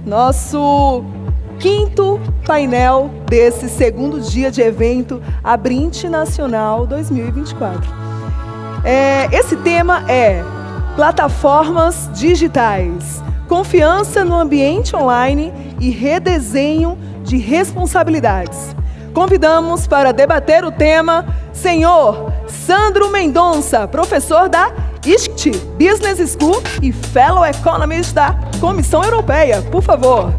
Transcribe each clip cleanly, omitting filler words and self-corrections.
nosso quinto painel desse segundo dia de evento Abrinte Nacional 2024. Esse tema é plataformas digitais, confiança no ambiente online e redesenho de responsabilidades. Convidamos para debater o tema senhor Sandro Mendonça, professor da ISCT Business School e Fellow Economist da Comissão Europeia. Por favor.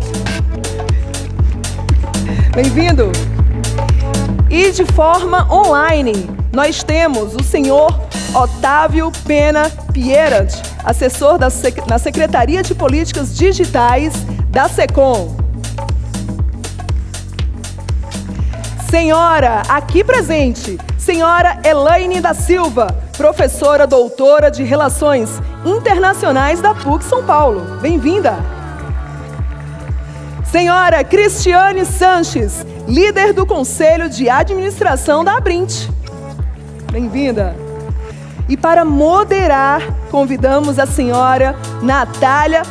Bem-vindo. E de forma online, nós temos o senhor Otávio Pena Pierant, assessor na Secretaria de Políticas Digitais da SECOM. Senhora, aqui presente, senhora Elaine da Silva, professora doutora de Relações Internacionais da PUC São Paulo. Bem-vinda. Senhora Cristiane Sanches, líder do Conselho de Administração da Abrinte. Bem-vinda. E para moderar, convidamos a senhora Natália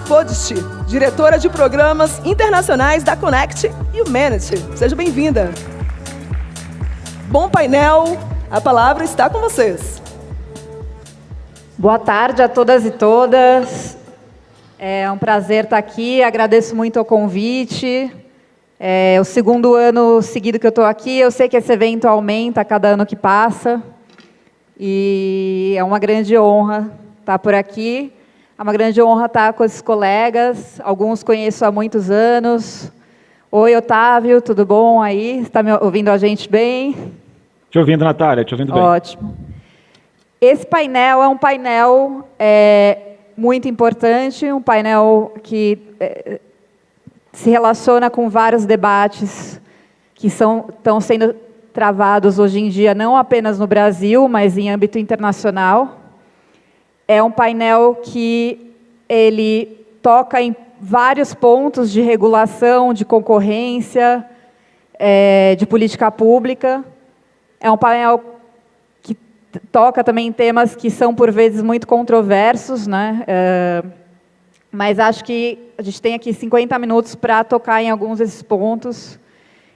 Fodst, diretora de Programas Internacionais da Connect Humanity. Seja bem-vinda. Bom painel, a palavra está com vocês. Boa tarde a todas e todas. É um prazer estar aqui, agradeço muito o convite. É o segundo ano seguido que eu estou aqui, eu sei que esse evento aumenta a cada ano que passa. E é uma grande honra estar por aqui. É uma grande honra estar com esses colegas, alguns conheço há muitos anos. Oi, Otávio, tudo bom aí? Está me ouvindo a gente bem? Te ouvindo, Natália, te ouvindo bem. Ótimo. Esse painel é um painel muito importante, um painel que se relaciona com vários debates que estão sendo travados hoje em dia, não apenas no Brasil, mas em âmbito internacional. É um painel que ele toca em vários pontos de regulação, de concorrência, de política pública. É um painel que toca também em temas que são, por vezes, muito controversos, né? Mas acho que a gente tem aqui 50 minutos para tocar em alguns desses pontos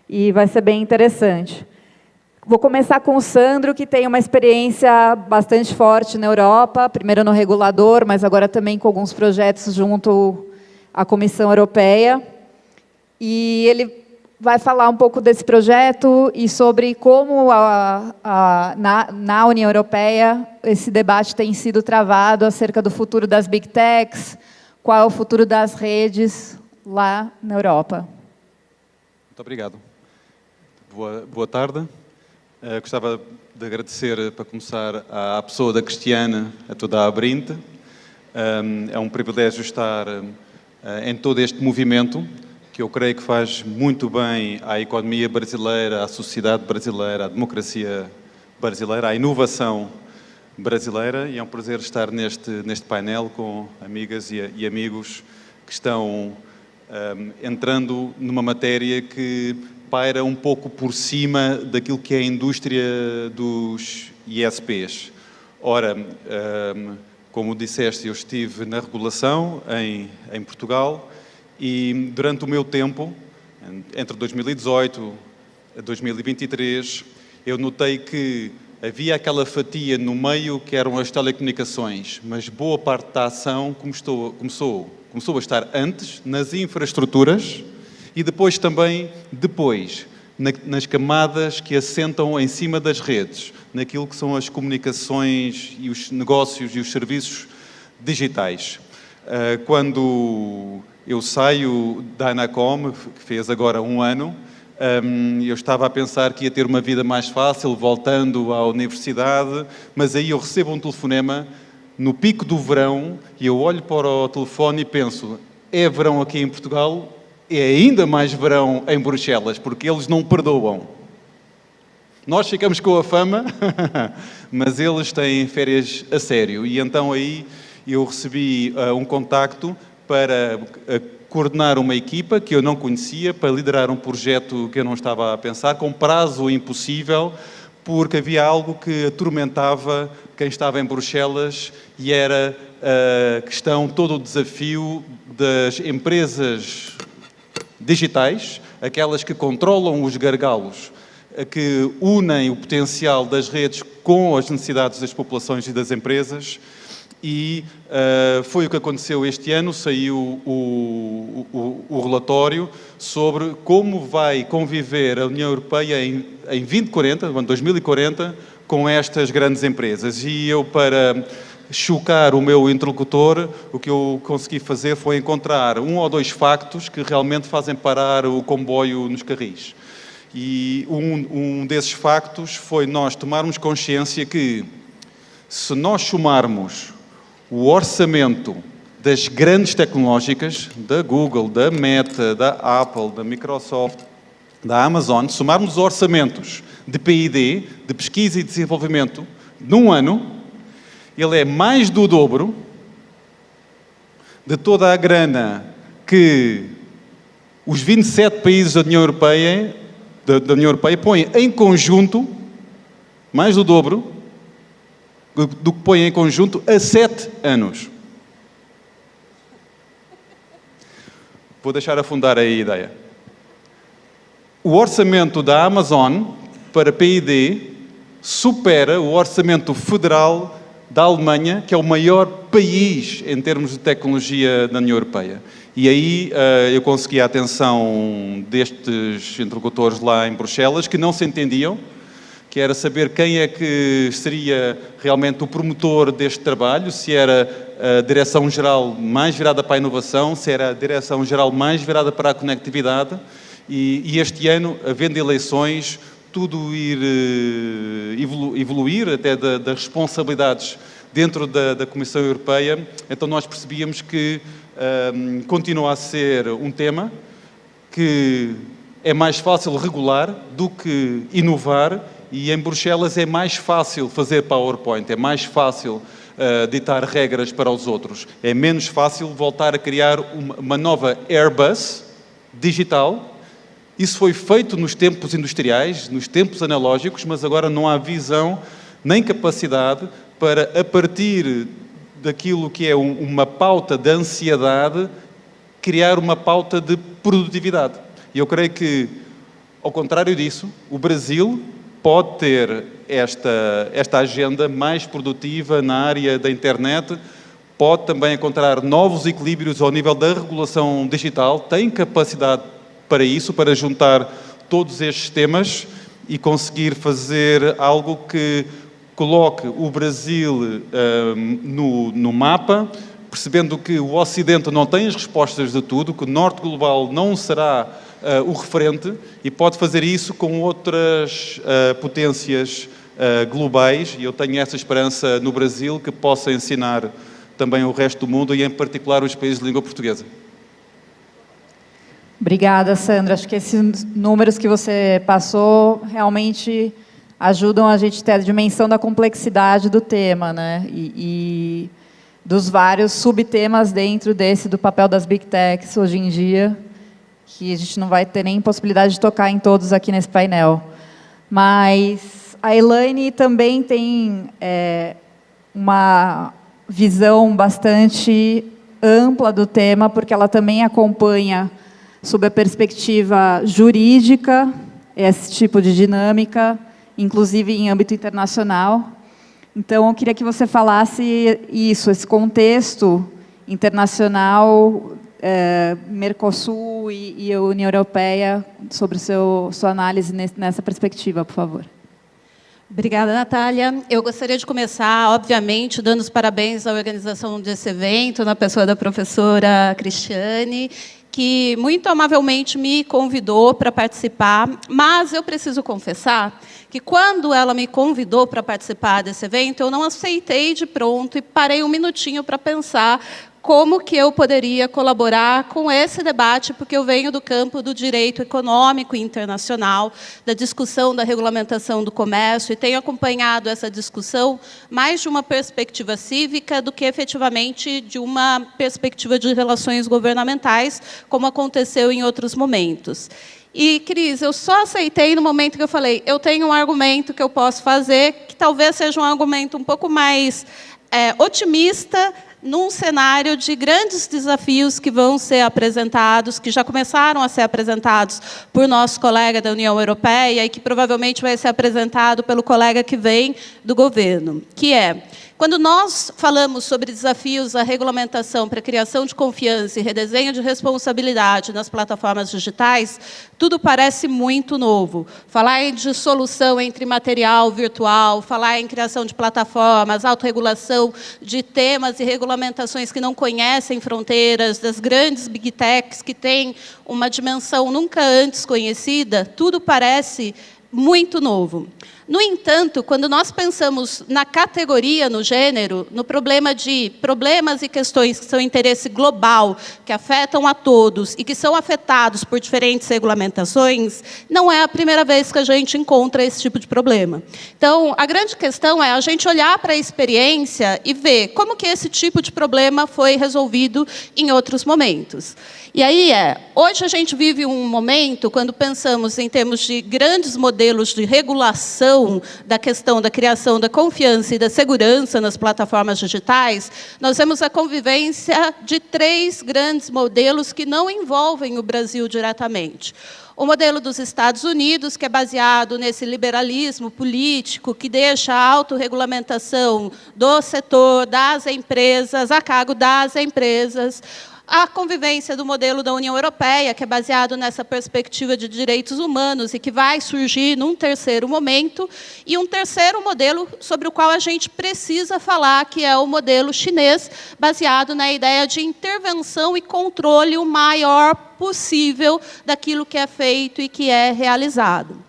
e vai ser bem interessante. Vou começar com o Sandro, que tem uma experiência bastante forte na Europa, primeiro no regulador, mas agora também com alguns projetos junto à Comissão Europeia. E ele vai falar um pouco desse projeto e sobre como na União Europeia esse debate tem sido travado acerca do futuro das Big Techs, qual é o futuro das redes lá na Europa. Muito obrigado. Boa tarde. Gostava de agradecer, para começar, à pessoa da Cristiane, a toda a Abrinte. É um privilégio estar em todo este movimento, que eu creio que faz muito bem à economia brasileira, à sociedade brasileira, à democracia brasileira, à inovação brasileira, e é um prazer estar neste painel com amigas e amigos que estão entrando numa matéria que paira um pouco por cima daquilo que é a indústria dos ISPs. Ora, como disseste, eu estive na regulação em Portugal e durante o meu tempo, entre 2018 a 2023, eu notei que havia aquela fatia no meio que eram as telecomunicações, mas boa parte da ação começou a estar antes nas infraestruturas e depois também nas camadas que assentam em cima das redes, naquilo que são as comunicações e os negócios e os serviços digitais. Quando eu saio da Anacom, que fez agora um ano, eu estava a pensar que ia ter uma vida mais fácil voltando à universidade, mas aí eu recebo um telefonema no pico do verão e eu olho para o telefone e penso, é verão aqui em Portugal? É ainda mais verão em Bruxelas, porque eles não perdoam. Nós ficamos com a fama, mas eles têm férias a sério. E então aí eu recebi um contacto para coordenar uma equipa que eu não conhecia, para liderar um projeto que eu não estava a pensar, com prazo impossível, porque havia algo que atormentava quem estava em Bruxelas e era a questão, todo o desafio das empresas digitais, aquelas que controlam os gargalos, que unem o potencial das redes com as necessidades das populações e das empresas. E foi o que aconteceu este ano. Saiu o relatório sobre como vai conviver a União Europeia em 2040, com estas grandes empresas. E eu, para chocar o meu interlocutor, o que eu consegui fazer foi encontrar 1 ou 2 factos que realmente fazem parar o comboio nos carris. E um desses factos foi nós tomarmos consciência que, se nós somarmos o orçamento das grandes tecnológicas, da Google, da Meta, da Apple, da Microsoft, da Amazon, somarmos os orçamentos de P&D, de pesquisa e desenvolvimento, num ano, ele é mais do dobro de toda a grana que os 27 países da União Europeia põem em conjunto, mais do dobro do que põem em conjunto a 7 anos. Vou deixar afundar aí a ideia. O orçamento da Amazon para P&D supera o orçamento federal da Alemanha, que é o maior país em termos de tecnologia da União Europeia. E aí eu consegui a atenção destes interlocutores lá em Bruxelas, que não se entendiam, que era saber quem é que seria realmente o promotor deste trabalho, se era a Direção-Geral mais virada para a inovação, se era a Direção-Geral mais virada para a conectividade. E este ano, havendo eleições, tudo ir evoluir até das responsabilidades dentro da Comissão Europeia, então nós percebíamos que continua a ser um tema que é mais fácil regular do que inovar, e em Bruxelas é mais fácil fazer PowerPoint, é mais fácil ditar regras para os outros, é menos fácil voltar a criar uma nova Airbus digital. Isso foi feito nos tempos industriais, nos tempos analógicos, mas agora não há visão nem capacidade para, a partir daquilo que é uma pauta de ansiedade, criar uma pauta de produtividade. E eu creio que, ao contrário disso, o Brasil pode ter esta agenda mais produtiva na área da internet, pode também encontrar novos equilíbrios ao nível da regulação digital, tem capacidade para isso, para juntar todos estes temas e conseguir fazer algo que coloque o Brasil no mapa, percebendo que o Ocidente não tem as respostas de tudo, que o Norte global não será o referente, e pode fazer isso com outras potências globais, e eu tenho essa esperança no Brasil, que possa ensinar também o resto do mundo, e em particular os países de língua portuguesa. Obrigada, Sandra. Acho que esses números que você passou realmente ajudam a gente a ter a dimensão da complexidade do tema, né? E dos vários subtemas dentro desse, do papel das Big Techs hoje em dia, que a gente não vai ter nem possibilidade de tocar em todos aqui nesse painel. Mas a Elaine também tem uma visão bastante ampla do tema, porque ela também acompanha, sob a perspectiva jurídica, esse tipo de dinâmica, inclusive em âmbito internacional. Então, eu queria que você falasse isso, esse contexto internacional, Mercosul e a União Europeia, sobre sua análise nessa perspectiva, por favor. Obrigada, Natália. Eu gostaria de começar, obviamente, dando os parabéns à organização desse evento, na pessoa da professora Cristiane, que muito amavelmente me convidou para participar, mas eu preciso confessar que, quando ela me convidou para participar desse evento, eu não aceitei de pronto e parei um minutinho para pensar como que eu poderia colaborar com esse debate, porque eu venho do campo do direito econômico internacional, da discussão da regulamentação do comércio, e tenho acompanhado essa discussão mais de uma perspectiva cívica do que efetivamente de uma perspectiva de relações governamentais, como aconteceu em outros momentos. E, Cris, eu só aceitei no momento que eu falei, eu tenho um argumento que eu posso fazer, que talvez seja um argumento um pouco mais otimista, num cenário de grandes desafios que vão ser apresentados, que já começaram a ser apresentados por nosso colega da União Europeia e que provavelmente vai ser apresentado pelo colega que vem do governo, que é, quando nós falamos sobre desafios à regulamentação para a criação de confiança e redesenho de responsabilidade nas plataformas digitais, tudo parece muito novo. Falar em dissolução entre material virtual, falar em criação de plataformas, autorregulação de temas e regulamentações que não conhecem fronteiras, das grandes big techs que têm uma dimensão nunca antes conhecida, tudo parece muito novo. No entanto, quando nós pensamos na categoria, no gênero, no problema de problemas e questões que são interesse global, que afetam a todos e que são afetados por diferentes regulamentações, não é a primeira vez que a gente encontra esse tipo de problema. Então, a grande questão é a gente olhar para a experiência e ver como que esse tipo de problema foi resolvido em outros momentos. E aí hoje a gente vive um momento, quando pensamos em termos de grandes modelos de regulação da questão da criação da confiança e da segurança nas plataformas digitais, nós vemos a convivência de 3 grandes modelos que não envolvem o Brasil diretamente. O modelo dos Estados Unidos, que é baseado nesse liberalismo político, que deixa a autorregulamentação do setor, das empresas, a cargo das empresas. A convivência do modelo da União Europeia, que é baseado nessa perspectiva de direitos humanos e que vai surgir num terceiro momento, e um terceiro modelo sobre o qual a gente precisa falar, que é o modelo chinês, baseado na ideia de intervenção e controle o maior possível daquilo que é feito e que é realizado.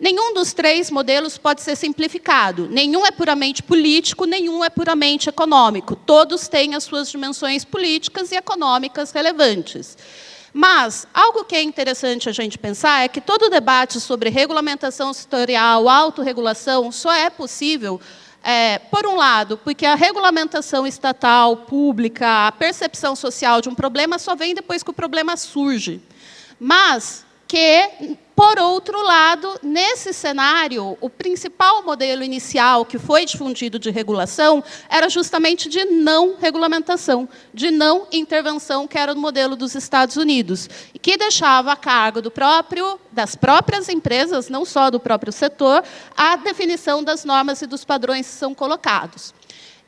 Nenhum dos 3 modelos pode ser simplificado. Nenhum é puramente político, nenhum é puramente econômico. Todos têm as suas dimensões políticas e econômicas relevantes. Mas algo que é interessante a gente pensar é que todo debate sobre regulamentação setorial, autorregulação, só é possível, por um lado, porque a regulamentação estatal, pública, a percepção social de um problema só vem depois que o problema surge. Mas que, por outro lado, nesse cenário, o principal modelo inicial que foi difundido de regulação era justamente de não regulamentação, de não intervenção, que era o modelo dos Estados Unidos, e que deixava a cargo das próprias empresas, não só do próprio setor, a definição das normas e dos padrões que são colocados.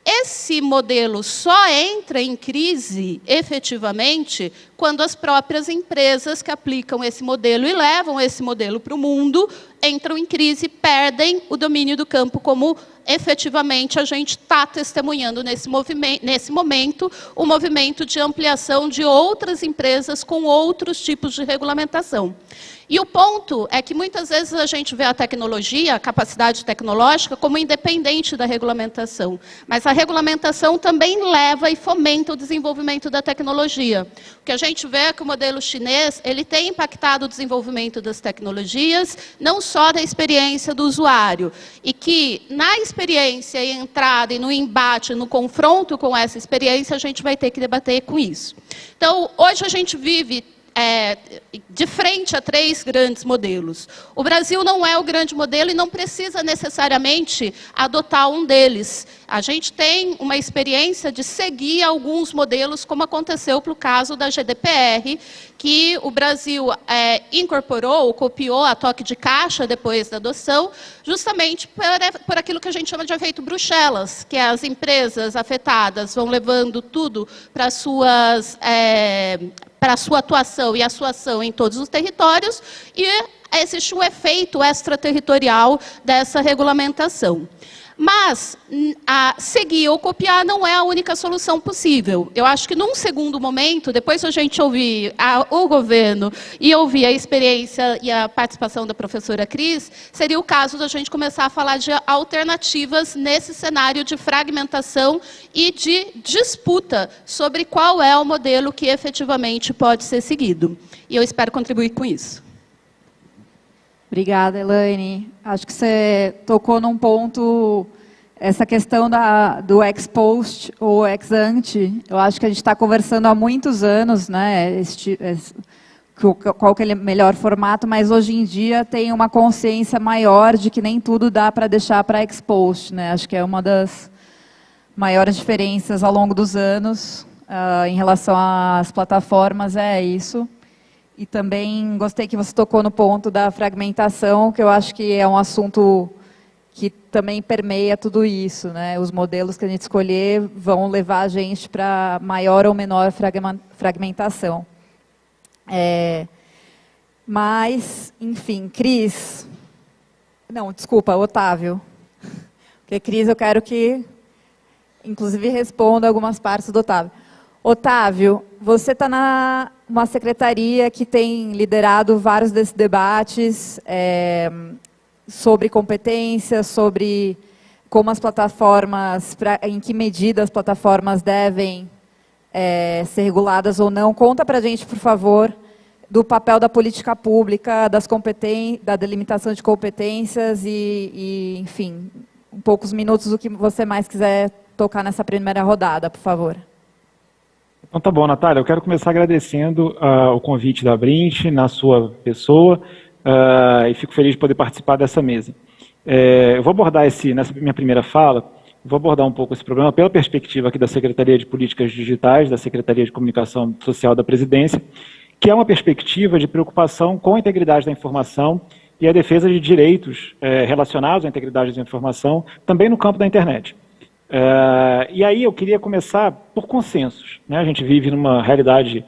Esse modelo só entra em crise, efetivamente, quando as próprias empresas que aplicam esse modelo e levam esse modelo para o mundo entram em crise e perdem o domínio do campo, como efetivamente a gente está testemunhando nesse momento, o movimento de ampliação de outras empresas com outros tipos de regulamentação. E o ponto é que muitas vezes a gente vê a tecnologia, a capacidade tecnológica, como independente da regulamentação. Mas a regulamentação também leva e fomenta o desenvolvimento da tecnologia. O que a gente vê é que o modelo chinês ele tem impactado o desenvolvimento das tecnologias, não só da experiência do usuário, e que na experiência e entrada e no embate, no confronto com essa experiência, a gente vai ter que debater com isso. Então, hoje a gente vive de frente a 3 grandes modelos. O Brasil não é o grande modelo e não precisa necessariamente adotar um deles. A gente tem uma experiência de seguir alguns modelos, como aconteceu para o caso da GDPR, que o Brasil incorporou, copiou a toque de caixa depois da adoção, justamente por aquilo que a gente chama de efeito Bruxelas, que as empresas afetadas vão levando tudo para a sua atuação e a sua ação em todos os territórios, e existe um efeito extraterritorial dessa regulamentação. Mas seguir ou copiar não é a única solução possível. Eu acho que num segundo momento, depois que a gente ouvir o governo e ouvir a experiência e a participação da professora Cris, seria o caso da gente começar a falar de alternativas nesse cenário de fragmentação e de disputa sobre qual é o modelo que efetivamente pode ser seguido. E eu espero contribuir com isso. Obrigada, Elaine. Acho que você tocou num ponto, essa questão do ex post ou ex ante. Eu acho que a gente está conversando há muitos anos, né, qual que é o melhor formato, mas hoje em dia tem uma consciência maior de que nem tudo dá para deixar para ex post, né? Acho que é uma das maiores diferenças ao longo dos anos em relação às plataformas, é isso. E também gostei que você tocou no ponto da fragmentação, que eu acho que é um assunto que também permeia tudo isso, né? Os modelos que a gente escolher vão levar a gente para maior ou menor fragmentação. Mas, enfim, Cris... Não, desculpa, Otávio. Porque Cris eu quero que, inclusive, responda algumas partes do Otávio. Otávio, você está numa secretaria que tem liderado vários desses debates sobre competência, sobre como as plataformas, em que medida as plataformas devem ser reguladas ou não. Conta para a gente, por favor, do papel da política pública, da delimitação de competências e, enfim, em poucos minutos o que você mais quiser tocar nessa primeira rodada, por favor. Então tá bom, Natália, eu quero começar agradecendo o convite da Abrinte, na sua pessoa, e fico feliz de poder participar dessa mesa. Eu vou abordar nessa minha primeira fala, vou abordar um pouco esse problema pela perspectiva aqui da Secretaria de Políticas Digitais, da Secretaria de Comunicação Social da Presidência, que é uma perspectiva de preocupação com a integridade da informação e a defesa de direitos relacionados à integridade da informação, também no campo da internet. E aí eu queria começar por consensos, né? A gente vive numa realidade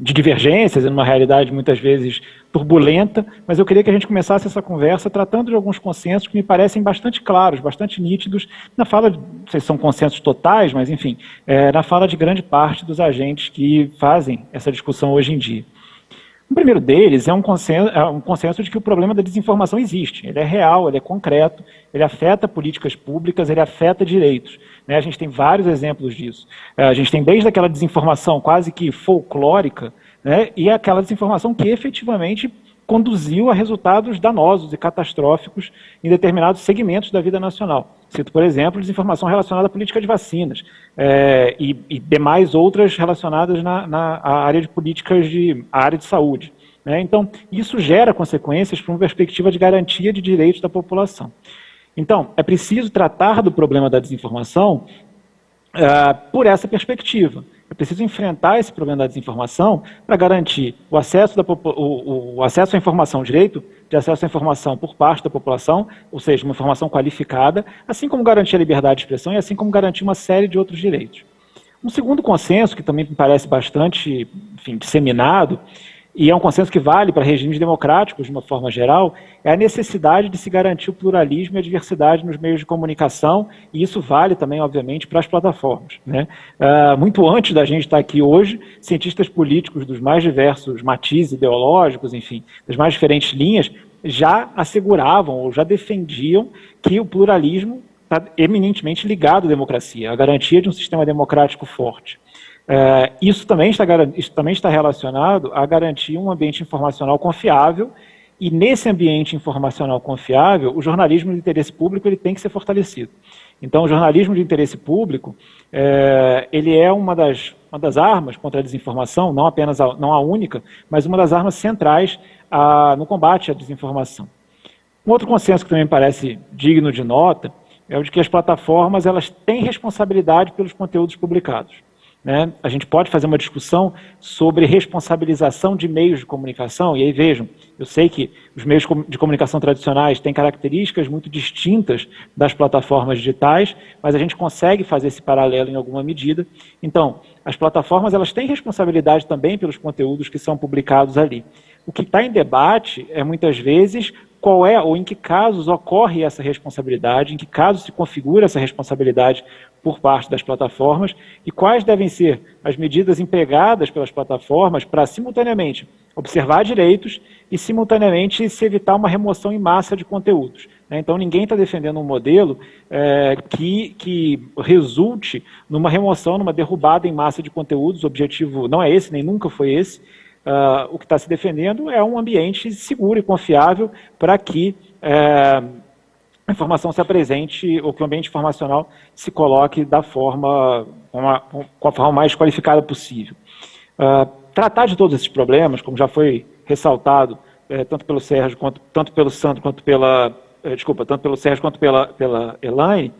de divergências, numa realidade muitas vezes turbulenta, mas eu queria que a gente começasse essa conversa tratando de alguns consensos que me parecem bastante claros, bastante nítidos, na fala, não sei se são consensos totais, mas enfim, na fala de grande parte dos agentes que fazem essa discussão hoje em dia. O primeiro deles é um consenso de que o problema da desinformação existe. Ele é real, ele é concreto, ele afeta políticas públicas, ele afeta direitos. Né? A gente tem vários exemplos disso. A gente tem desde aquela desinformação quase que folclórica, né? E aquela desinformação que efetivamente conduziu a resultados danosos e catastróficos em determinados segmentos da vida nacional. Cito, por exemplo, desinformação relacionada à política de vacinas e demais outras relacionadas na área de políticas à área de saúde. Né? Então, isso gera consequências para uma perspectiva de garantia de direitos da população. Então, é preciso tratar do problema da desinformação por essa perspectiva. É preciso enfrentar esse problema da desinformação para garantir o acesso à informação, o direito de acesso à informação por parte da população, ou seja, uma informação qualificada, assim como garantir a liberdade de expressão e assim como garantir uma série de outros direitos. Um segundo consenso, que também me parece bastante, enfim, disseminado, e é um consenso que vale para regimes democráticos de uma forma geral, é a necessidade de se garantir o pluralismo e a diversidade nos meios de comunicação, e isso vale também, obviamente, para as plataformas. Né? Muito antes da gente estar aqui hoje, cientistas políticos dos mais diversos matizes ideológicos, enfim, das mais diferentes linhas, já asseguravam ou já defendiam que o pluralismo está eminentemente ligado à democracia, à garantia de um sistema democrático forte. Isso também está relacionado a garantir um ambiente informacional confiável, e nesse ambiente informacional confiável, o jornalismo de interesse público ele tem que ser fortalecido. Então, o jornalismo de interesse público ele é uma das armas contra a desinformação, não a única, mas uma das armas centrais no combate à desinformação. Um outro consenso que também me parece digno de nota é o de que as plataformas elas têm responsabilidade pelos conteúdos publicados. Né? A gente pode fazer uma discussão sobre responsabilização de meios de comunicação, e aí vejam, eu sei que os meios de comunicação tradicionais têm características muito distintas das plataformas digitais, mas a gente consegue fazer esse paralelo em alguma medida. Então, as plataformas elas têm responsabilidade também pelos conteúdos que são publicados ali. O que está em debate é muitas vezes qual é ou em que casos ocorre essa responsabilidade, em que casos se configura essa responsabilidade por parte das plataformas e quais devem ser as medidas empregadas pelas plataformas para, simultaneamente, observar direitos e, simultaneamente, se evitar uma remoção em massa de conteúdos. Então, ninguém está defendendo um modelo que resulte numa remoção, numa derrubada em massa de conteúdos. O objetivo não é esse, nem nunca foi esse. O que está se defendendo é um ambiente seguro e confiável para que a informação se apresente, ou que o ambiente informacional se coloque da forma, com a forma mais qualificada possível. Tratar de todos esses problemas, como já foi ressaltado, tanto pelo Sérgio, tanto pelo Sandro, quanto tanto pelo Sérgio quanto pela Elaine,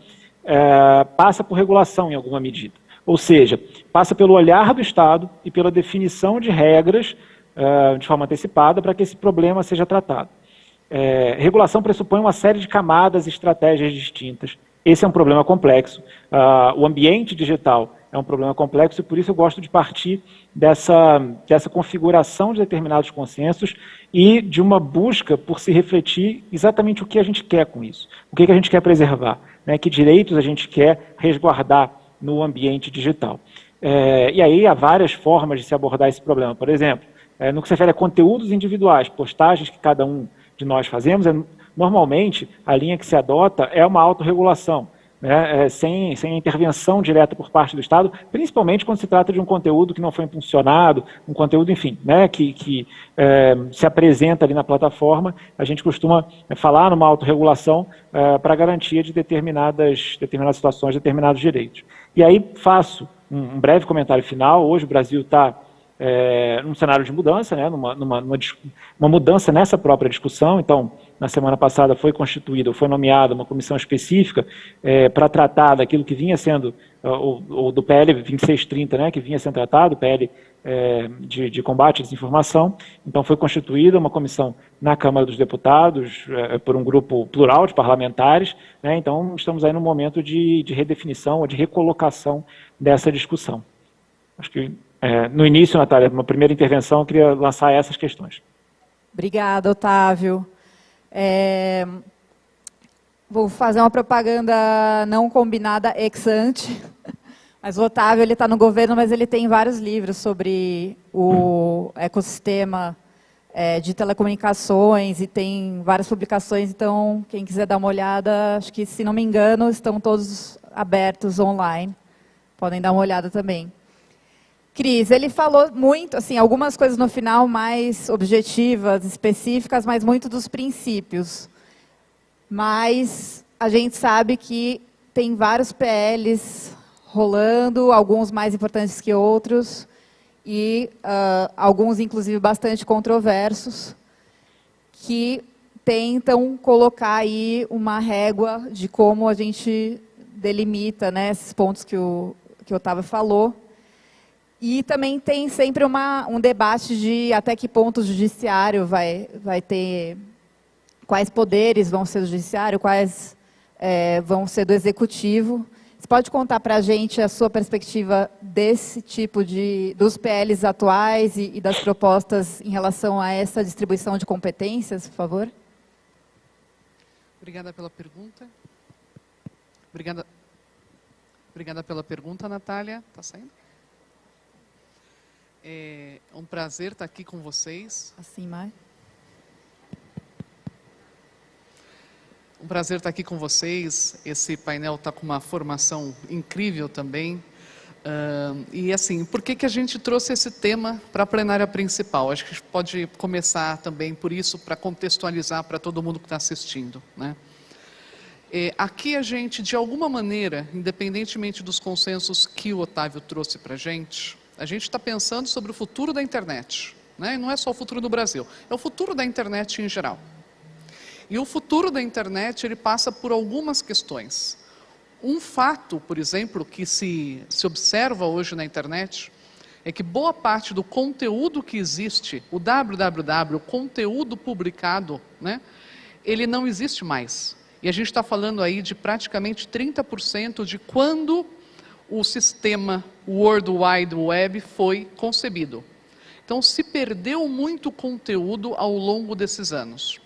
passa por regulação em alguma medida. Ou seja, passa pelo olhar do Estado e pela definição de regras de forma antecipada para que esse problema seja tratado. Regulação pressupõe uma série de camadas e estratégias distintas. Esse é um problema complexo. O ambiente digital é um problema complexo e por isso eu gosto de partir dessa configuração de determinados consensos e de uma busca por se refletir exatamente o que a gente quer com isso. O que a gente quer preservar, né? Que direitos a gente quer resguardar no ambiente digital. E aí há várias formas de se abordar esse problema. Por exemplo, no que se refere a conteúdos individuais, postagens que cada um de nós fazemos, normalmente a linha que se adota é uma autorregulação, né, sem intervenção direta por parte do Estado, principalmente quando se trata de um conteúdo que não foi impulsionado, um conteúdo, enfim, né, que se apresenta ali na plataforma. A gente costuma falar numa autorregulação para garantia de determinadas situações, determinados direitos. E aí faço um breve comentário final. Hoje o Brasil está num cenário de mudança, né, uma mudança nessa própria discussão. Então, na semana passada foi nomeada uma comissão específica para tratar daquilo que vinha sendo, ou do PL 2630, né, que vinha sendo tratado, o PL de combate à desinformação. Então, foi constituída uma comissão na Câmara dos Deputados por um grupo plural de parlamentares, né. Então, estamos aí num momento de redefinição ou de recolocação dessa discussão. Acho que no início, Natália, uma primeira intervenção, eu queria lançar essas questões. Obrigada, Otávio. Vou fazer uma propaganda não combinada ex ante, mas o Otávio está no governo, mas ele tem vários livros sobre o ecossistema de telecomunicações e tem várias publicações, então quem quiser dar uma olhada, acho que, se não me engano, estão todos abertos online, podem dar uma olhada também. Cris, ele falou muito, assim, algumas coisas no final mais objetivas, específicas, mas muito dos princípios. Mas a gente sabe que tem vários PLs rolando, alguns mais importantes que outros, e alguns, inclusive, bastante controversos, que tentam colocar aí uma régua de como a gente delimita, né, esses pontos que o Otávio falou. E também tem sempre um debate de até que ponto o judiciário vai ter, quais poderes vão ser do judiciário, quais vão ser do executivo. Você pode contar para a gente a sua perspectiva desse tipo dos PLs atuais e das propostas em relação a essa distribuição de competências, por favor? Obrigada pela pergunta. Obrigada pela pergunta, Natália. Está saindo? É um prazer estar aqui com vocês. Assim, Mai. Um prazer estar aqui com vocês. Esse painel está com uma formação incrível também. E assim, por que a gente trouxe esse tema para a plenária principal? Acho que a gente pode começar também por isso, para contextualizar para todo mundo que está assistindo, né? Aqui a gente, de alguma maneira, independentemente dos consensos que o Otávio trouxe para a gente está pensando sobre o futuro da internet, né? E não é só o futuro do Brasil, é o futuro da internet em geral. E o futuro da internet, ele passa por algumas questões. Um fato, por exemplo, que se observa hoje na internet, é que boa parte do conteúdo que existe, o www, o conteúdo publicado, né, ele não existe mais. E a gente está falando aí de praticamente 30% de quando o sistema World Wide Web foi concebido. Então, se perdeu muito conteúdo ao longo desses anos.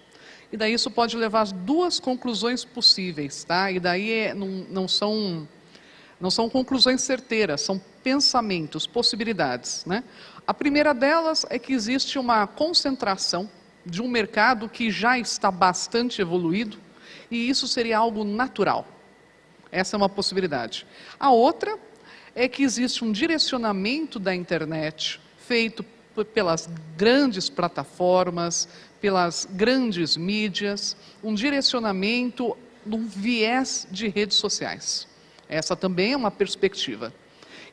E daí isso pode levar a duas conclusões possíveis, tá? E daí não são conclusões certeiras, são pensamentos, possibilidades, né? A primeira delas é que existe uma concentração de um mercado que já está bastante evoluído, e isso seria algo natural. Essa é uma possibilidade. A outra é que existe um direcionamento da internet feito pelas grandes plataformas, pelas grandes mídias, um direcionamento num viés de redes sociais. Essa também é uma perspectiva.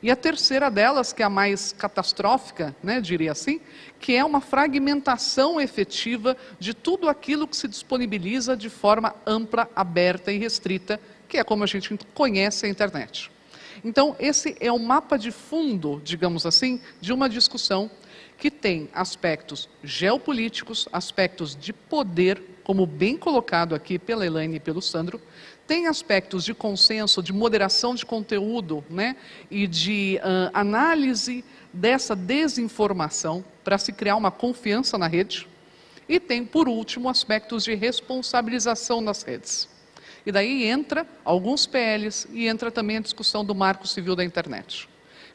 E a terceira delas, que é a mais catastrófica, né, diria assim, que é uma fragmentação efetiva de tudo aquilo que se disponibiliza de forma ampla, aberta e restrita, que é como a gente conhece a internet. Então, esse é o mapa de fundo, digamos assim, de uma discussão que tem aspectos geopolíticos, aspectos de poder, como bem colocado aqui pela Elaine e pelo Sandro, tem aspectos de consenso, de moderação de conteúdo, né, e de análise dessa desinformação para se criar uma confiança na rede, e tem, por último, aspectos de responsabilização nas redes. E daí entra alguns PLs e entra também a discussão do Marco Civil da Internet.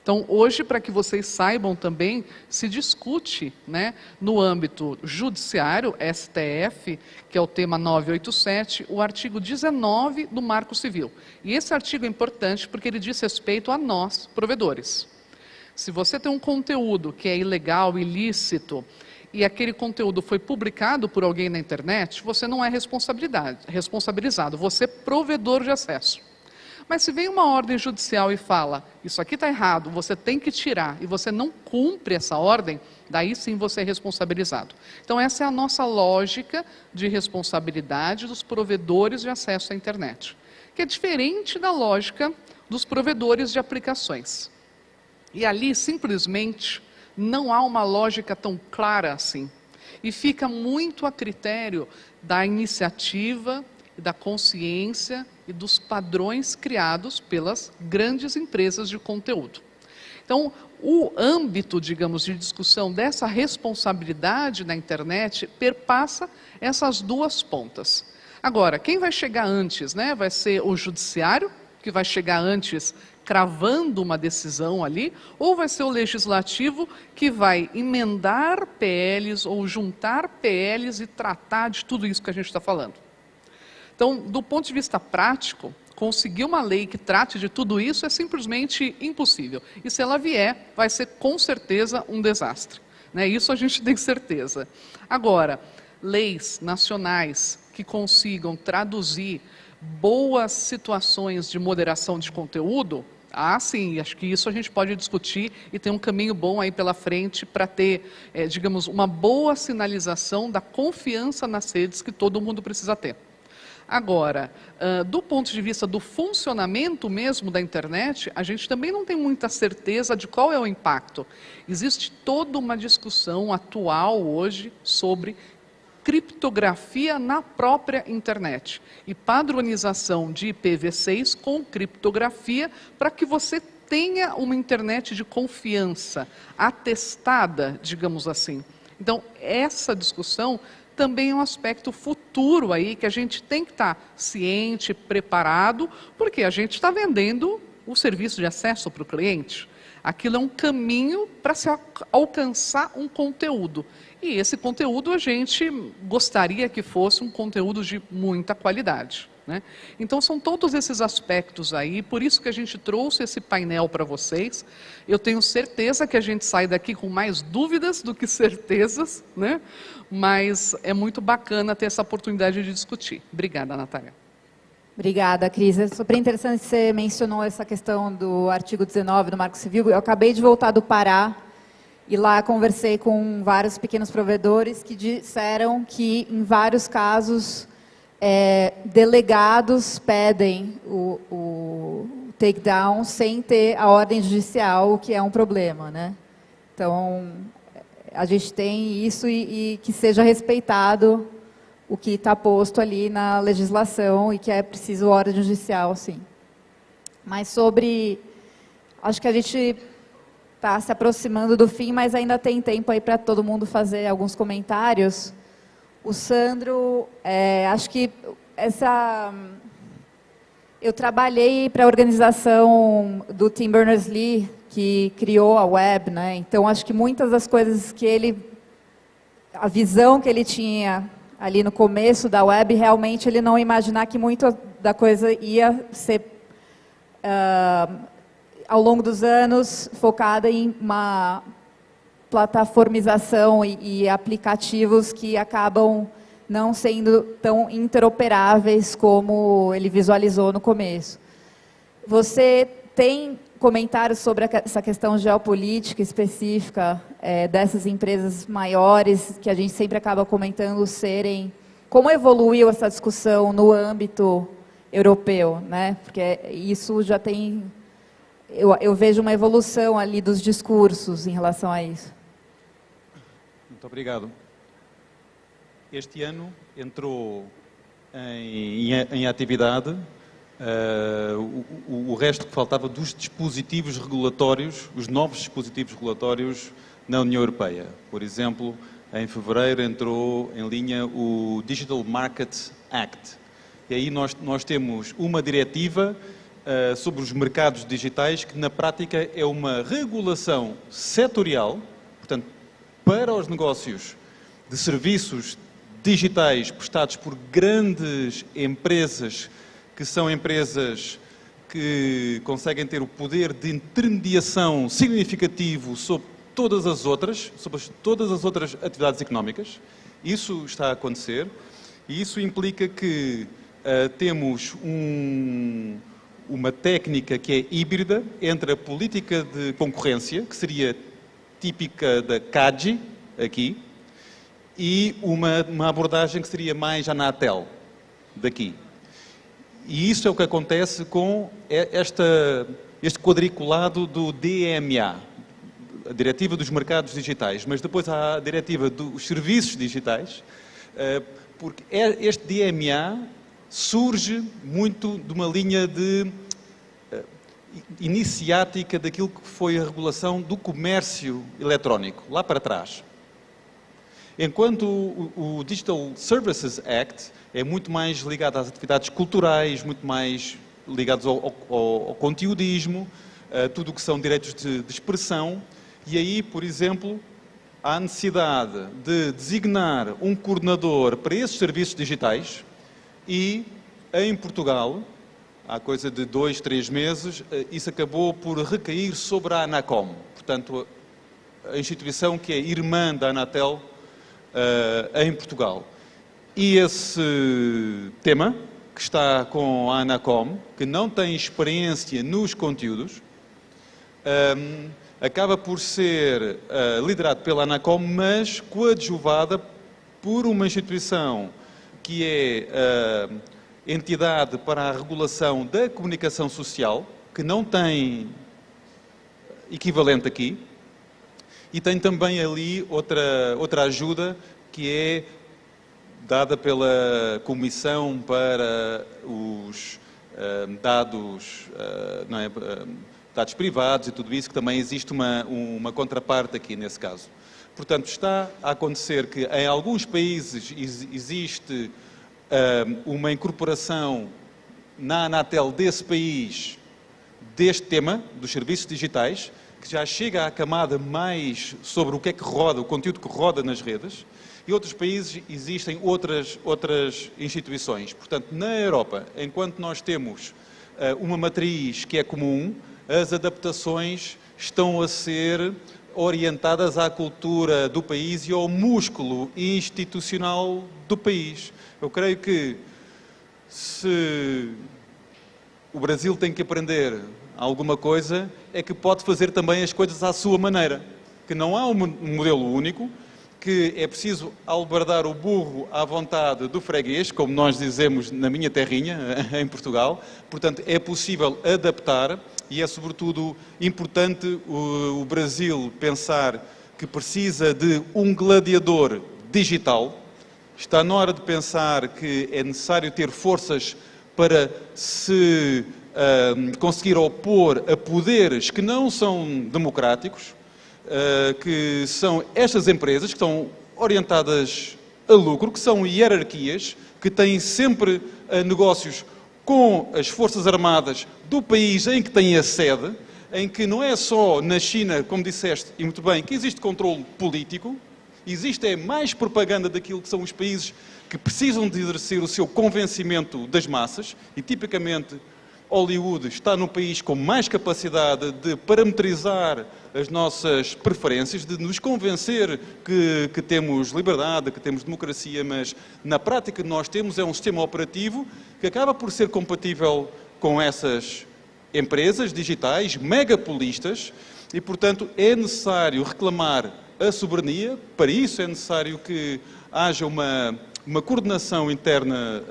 Então, hoje, para que vocês saibam também, se discute, né, no âmbito judiciário, STF, que é o tema 987, o artigo 19 do Marco Civil. E esse artigo é importante porque ele diz respeito a nós, provedores. Se você tem um conteúdo que é ilegal, ilícito, e aquele conteúdo foi publicado por alguém na internet, você não é responsabilizado, você é provedor de acesso. Mas se vem uma ordem judicial e fala, isso aqui está errado, você tem que tirar, e você não cumpre essa ordem, daí sim você é responsabilizado. Então essa é a nossa lógica de responsabilidade dos provedores de acesso à internet, que é diferente da lógica dos provedores de aplicações. E ali, simplesmente, não há uma lógica tão clara assim. E fica muito a critério da iniciativa, da consciência e dos padrões criados pelas grandes empresas de conteúdo. Então, o âmbito, digamos, de discussão dessa responsabilidade na internet perpassa essas duas pontas. Agora, quem vai chegar antes, né? Vai ser o judiciário, que vai chegar antes cravando uma decisão ali, ou vai ser o legislativo que vai emendar PLs ou juntar PLs e tratar de tudo isso que a gente está falando. Então, do ponto de vista prático, conseguir uma lei que trate de tudo isso é simplesmente impossível. E se ela vier, vai ser com certeza um desastre, né? Isso a gente tem certeza. Agora, leis nacionais que consigam traduzir boas situações de moderação de conteúdo, sim, acho que isso a gente pode discutir e tem um caminho bom aí pela frente para ter, digamos, uma boa sinalização da confiança nas redes que todo mundo precisa ter. Agora, do ponto de vista do funcionamento mesmo da internet, a gente também não tem muita certeza de qual é o impacto. Existe toda uma discussão atual hoje sobre criptografia na própria internet e padronização de IPv6 com criptografia para que você tenha uma internet de confiança, atestada, digamos assim. Então, essa discussão também é um aspecto futuro aí que a gente tem que estar ciente, preparado, porque a gente está vendendo o serviço de acesso para o cliente. Aquilo é um caminho para se alcançar um conteúdo. E esse conteúdo a gente gostaria que fosse um conteúdo de muita qualidade, né? Então são todos esses aspectos aí, por isso que a gente trouxe esse painel para vocês. Eu tenho certeza que a gente sai daqui com mais dúvidas do que certezas, né? Mas é muito bacana ter essa oportunidade de discutir. Obrigada, Natália. Obrigada, Cris. É super interessante que você mencionou essa questão do artigo 19 do Marco Civil. Eu acabei de voltar do Pará e lá conversei com vários pequenos provedores que disseram que, em vários casos, delegados pedem o takedown sem ter a ordem judicial, o que é um problema, né? Então, a gente tem isso e que seja respeitado o que está posto ali na legislação e que é preciso ordem judicial, sim. Mas sobre... Acho que a gente está se aproximando do fim, mas ainda tem tempo aí para todo mundo fazer alguns comentários. O Sandro, acho que eu trabalhei para a organização do Tim Berners-Lee, que criou a web, né? Então, acho que muitas das coisas que a visão que ele tinha ali no começo da web, realmente ele não imaginar que muito da coisa ia ser, ao longo dos anos, focada em uma plataformização e aplicativos que acabam não sendo tão interoperáveis como ele visualizou no começo. Você tem comentários sobre essa questão geopolítica específica dessas empresas maiores, que a gente sempre acaba comentando serem... Como evoluiu essa discussão no âmbito europeu, né? Porque isso já tem... Eu vejo uma evolução ali dos discursos em relação a isso. Muito obrigado. Este ano entrou em atividade o resto que faltava dos dispositivos regulatórios, os novos dispositivos regulatórios na União Europeia. Por exemplo, em fevereiro entrou em linha o Digital Markets Act. E aí nós temos uma diretiva sobre os mercados digitais que, na prática, é uma regulação setorial, portanto, para os negócios de serviços digitais prestados por grandes empresas, que são empresas que conseguem ter o poder de intermediação significativo sobre todas as outras atividades económicas. Isso está a acontecer e isso implica que temos uma técnica que é híbrida entre a política de concorrência, que seria típica da CAGI, aqui, e uma abordagem que seria mais Anatel, daqui. E isso é o que acontece com este quadriculado do DMA, a Diretiva dos Mercados Digitais, mas depois há a Diretiva dos Serviços Digitais, porque este DMA surge muito de uma linha de iniciática daquilo que foi a regulação do comércio eletrónico, lá para trás. Enquanto o Digital Services Act é muito mais ligado às atividades culturais, muito mais ligados ao conteudismo, a tudo o que são direitos de expressão, e aí, por exemplo, há necessidade de designar um coordenador para esses serviços digitais e, em Portugal, há coisa de 2, 3 meses, isso acabou por recair sobre a Anacom, portanto, a instituição que é irmã da Anatel em Portugal. E esse tema, que está com a Anacom, que não tem experiência nos conteúdos, acaba por ser liderado pela Anacom, mas coadjuvada por uma instituição que é entidade para a regulação da comunicação social, que não tem equivalente aqui, e tem também ali outra ajuda que é dada pela Comissão para os dados privados e tudo isso, que também existe uma contraparte aqui nesse caso. Portanto, está a acontecer que em alguns países existe uma incorporação na Anatel desse país deste tema, dos serviços digitais, que já chega à camada mais sobre o que é que roda, o conteúdo que roda nas redes, e outros países existem outras instituições. Portanto, na Europa, enquanto nós temos uma matriz que é comum, as adaptações estão a ser orientadas à cultura do país e ao músculo institucional do país. Eu creio que se o Brasil tem que aprender alguma coisa, é que pode fazer também as coisas à sua maneira, que não há um modelo único, que é preciso albardar o burro à vontade do freguês, como nós dizemos na minha terrinha, em Portugal. Portanto, é possível adaptar e é, sobretudo, importante o Brasil pensar que precisa de um gladiador digital. Está na hora de pensar que é necessário ter forças para se conseguir opor a poderes que não são democráticos, que são estas empresas que estão orientadas a lucro, que são hierarquias, que têm sempre negócios com as Forças Armadas do país em que têm a sede, em que não é só na China, como disseste, e muito bem, que existe controle político, existe mais propaganda daquilo que são os países que precisam de exercer o seu convencimento das massas, e tipicamente Hollywood está no país com mais capacidade de parametrizar as nossas preferências, de nos convencer que temos liberdade, que temos democracia, mas na prática nós temos um sistema operativo que acaba por ser compatível com essas empresas digitais megapolistas e, portanto, é necessário reclamar a soberania. Para isso é necessário que haja uma coordenação interna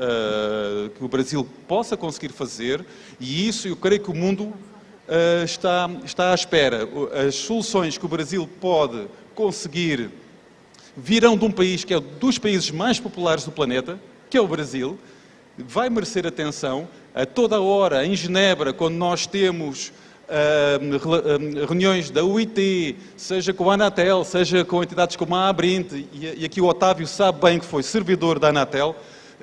que o Brasil possa conseguir fazer, e isso eu creio que o mundo está à espera. As soluções que o Brasil pode conseguir virão de um país que é um dos países mais populares do planeta, que é o Brasil, vai merecer atenção. A toda hora, em Genebra, quando nós temos reuniões da UIT, seja com a Anatel, seja com entidades como a Abrint, e aqui o Otávio sabe bem que foi servidor da Anatel,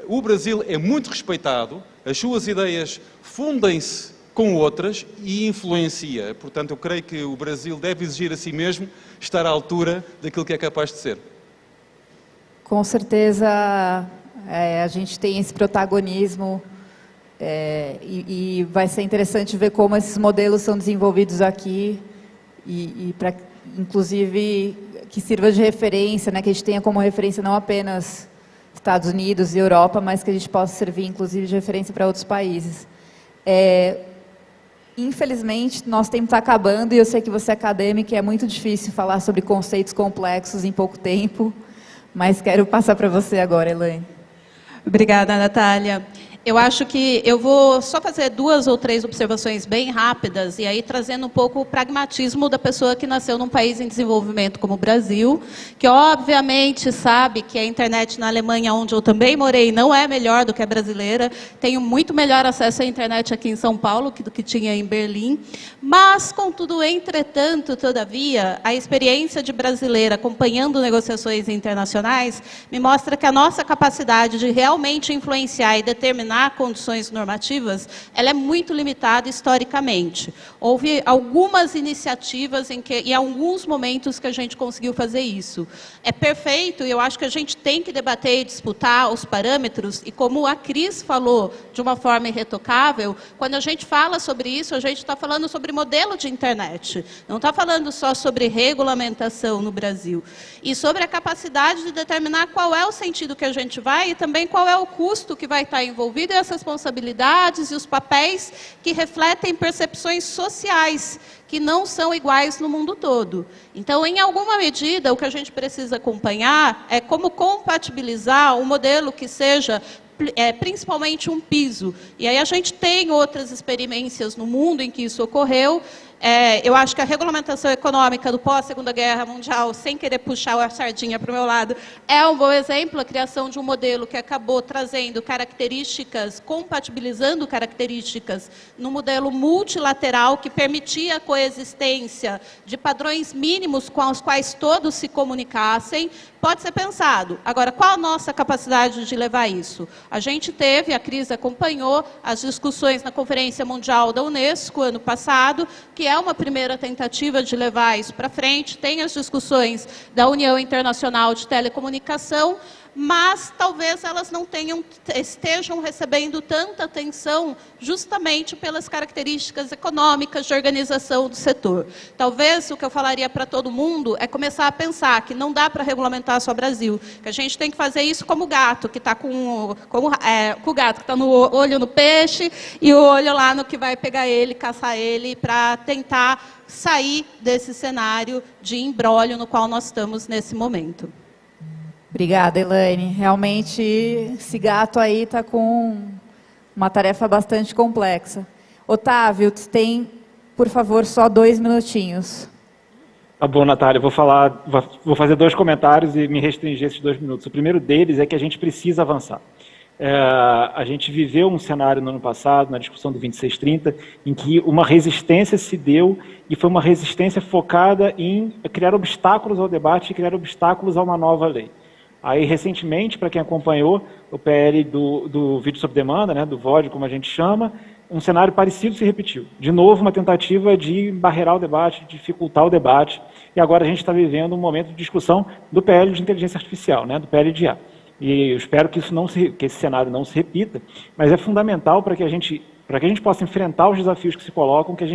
o Brasil é muito respeitado, as suas ideias fundem-se com outras e influencia. Portanto, eu creio que o Brasil deve exigir a si mesmo estar à altura daquilo que é capaz de ser. Com certeza, a gente tem esse protagonismo. E vai ser interessante ver como esses modelos são desenvolvidos aqui e para, inclusive, que sirva de referência, né, que a gente tenha como referência não apenas Estados Unidos e Europa, mas que a gente possa servir, inclusive, de referência para outros países. Infelizmente, nosso tempo está acabando e eu sei que você é acadêmica e é muito difícil falar sobre conceitos complexos em pouco tempo, mas quero passar para você agora, Elaine. Obrigada, Natália. Eu acho que eu vou só fazer 2 ou 3 observações bem rápidas, e aí trazendo um pouco o pragmatismo da pessoa que nasceu num país em desenvolvimento como o Brasil, que obviamente sabe que a internet na Alemanha, onde eu também morei, não é melhor do que a brasileira. Tenho muito melhor acesso à internet aqui em São Paulo do que tinha em Berlim. Mas, contudo, entretanto, todavia, a experiência de brasileira acompanhando negociações internacionais me mostra que a nossa capacidade de realmente influenciar e determinar condições normativas, ela é muito limitada historicamente. Houve algumas iniciativas em alguns momentos que a gente conseguiu fazer isso. É perfeito, e eu acho que a gente tem que debater e disputar os parâmetros, e como a Cris falou de uma forma irretocável, quando a gente fala sobre isso, a gente está falando sobre modelo de internet, não está falando só sobre regulamentação no Brasil, e sobre a capacidade de determinar qual é o sentido que a gente vai e também qual é o custo que vai estar envolvido e as responsabilidades e os papéis que refletem percepções sociais que não são iguais no mundo todo. Então, em alguma medida, o que a gente precisa acompanhar é como compatibilizar um modelo que seja principalmente um piso. E aí a gente tem outras experiências no mundo em que isso ocorreu. Eu acho que a regulamentação econômica do pós-Segunda Guerra Mundial, sem querer puxar a sardinha para o meu lado, é um bom exemplo, a criação de um modelo que acabou trazendo características, compatibilizando características no modelo multilateral que permitia a coexistência de padrões mínimos com os quais todos se comunicassem. Pode ser pensado. Agora, qual a nossa capacidade de levar isso? A gente teve, a Cris acompanhou as discussões na Conferência Mundial da Unesco, ano passado, que é uma primeira tentativa de levar isso para frente. Tem as discussões da União Internacional de Telecomunicação, mas talvez elas não estejam recebendo tanta atenção justamente pelas características econômicas de organização do setor. Talvez o que eu falaria para todo mundo é começar a pensar que não dá para regulamentar só o Brasil, que a gente tem que fazer isso como o gato, que está com o gato que está no olho no peixe e o olho lá no que vai pegar ele, caçar ele, para tentar sair desse cenário de imbróglio no qual nós estamos nesse momento. Obrigada, Elaine. Realmente, esse gato aí está com uma tarefa bastante complexa. Otávio, tu tem, por favor, só 2 minutinhos. Tá bom, Natália, vou fazer 2 comentários e me restringir esses 2 minutos. O primeiro deles é que a gente precisa avançar. A gente viveu um cenário no ano passado, na discussão do 2630, em que uma resistência se deu, e foi uma resistência focada em criar obstáculos ao debate e criar obstáculos a uma nova lei. Aí, recentemente, para quem acompanhou o PL do vídeo sob demanda, né, do VOD, como a gente chama, um cenário parecido se repetiu. De novo, uma tentativa de barrerar o debate, dificultar o debate, e agora a gente está vivendo um momento de discussão do PL de inteligência artificial, né, do PL de IA. E eu espero que esse cenário não se repita, mas é fundamental para que a gente possa enfrentar os desafios que se colocam, que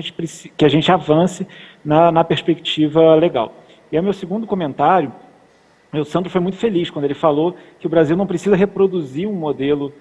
a gente avance na perspectiva legal. E aí, meu segundo comentário, o Sandro foi muito feliz quando ele falou que o Brasil não precisa reproduzir um modelo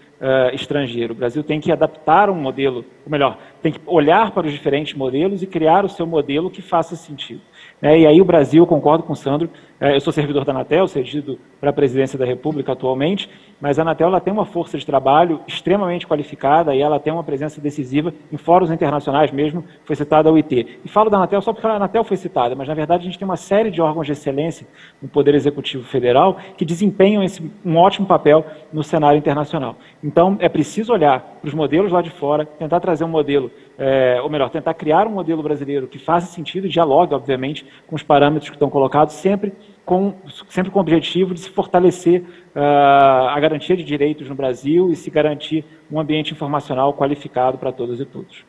estrangeiro. O Brasil tem que adaptar um modelo, ou melhor, tem que olhar para os diferentes modelos e criar o seu modelo que faça sentido. E aí o Brasil, eu concordo com o Sandro, eu sou servidor da Anatel, cedido para a presidência da República atualmente, mas a Anatel ela tem uma força de trabalho extremamente qualificada e ela tem uma presença decisiva em fóruns internacionais mesmo, foi citada a UIT. E falo da Anatel só porque a Anatel foi citada, mas na verdade a gente tem uma série de órgãos de excelência no Poder Executivo Federal que desempenham um ótimo papel no cenário internacional. Então é preciso olhar para os modelos lá de fora, tentar trazer um modelo, ou melhor, tentar criar um modelo brasileiro que faça sentido e dialogue, obviamente, com os parâmetros que estão colocados, sempre com o objetivo de se fortalecer a garantia de direitos no Brasil e se garantir um ambiente informacional qualificado para todas e todos.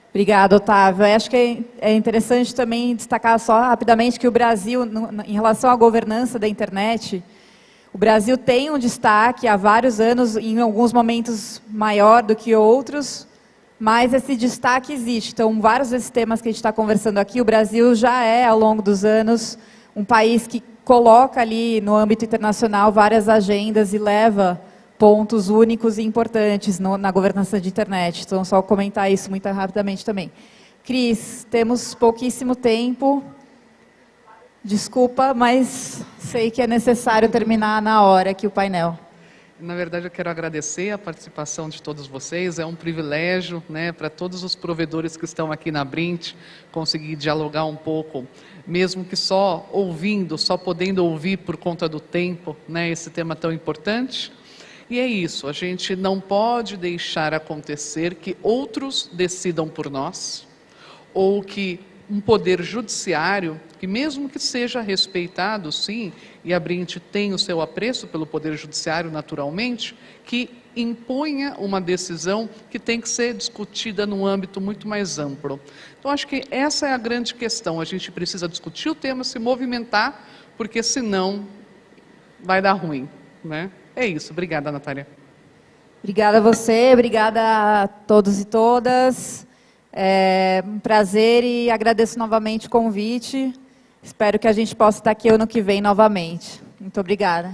Obrigada, Otávio. Eu acho que é interessante também destacar só rapidamente que o Brasil, em relação à governança da internet, o Brasil tem um destaque há vários anos, em alguns momentos maior do que outros, mas esse destaque existe. Então, vários desses temas que a gente está conversando aqui, o Brasil já é, ao longo dos anos, um país que coloca ali no âmbito internacional várias agendas e leva pontos únicos e importantes na governança de internet. Então, só comentar isso muito rapidamente também. Cris, temos pouquíssimo tempo. Desculpa, mas sei que é necessário terminar na hora aqui o painel. Na verdade, eu quero agradecer a participação de todos vocês. É um privilégio, né, para todos os provedores que estão aqui na Brint, conseguir dialogar um pouco, mesmo que só ouvindo, só podendo ouvir por conta do tempo, né, esse tema tão importante. E é isso, a gente não pode deixar acontecer que outros decidam por nós, ou que um poder judiciário, que mesmo que seja respeitado, sim, e a Brint tem o seu apreço pelo poder judiciário naturalmente, que imponha uma decisão que tem que ser discutida num âmbito muito mais amplo. Então, acho que essa é a grande questão, a gente precisa discutir o tema, se movimentar, porque senão vai dar ruim, né? É isso, obrigada, Natália. Obrigada a você, obrigada a todos e todas. É um prazer e agradeço novamente o convite. Espero que a gente possa estar aqui ano que vem novamente. Muito obrigada.